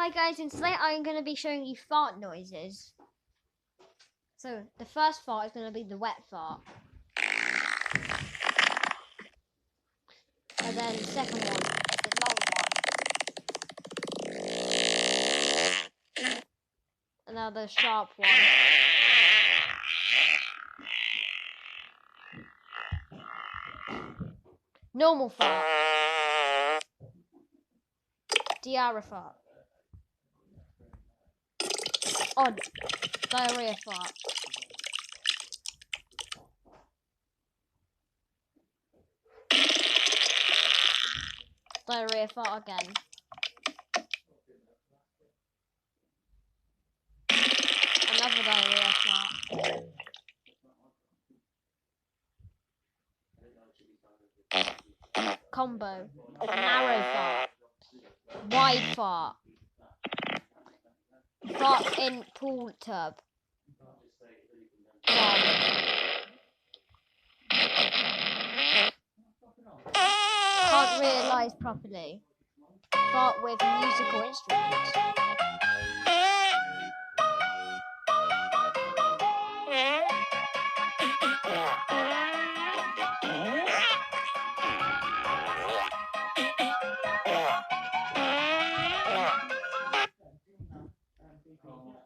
Hi guys, and today I'm going to be showing you fart noises. So the first fart is going to be the wet fart. And then the second one is the long one. And now the sharp one. Normal fart. Diarrhea fart. Odd. Diarrhea fart. Diarrhea fart again. Another diarrhea fart. Combo. Narrow fart. Wide fart. Fart in pool tub. Can't realise properly. Fart with musical instruments.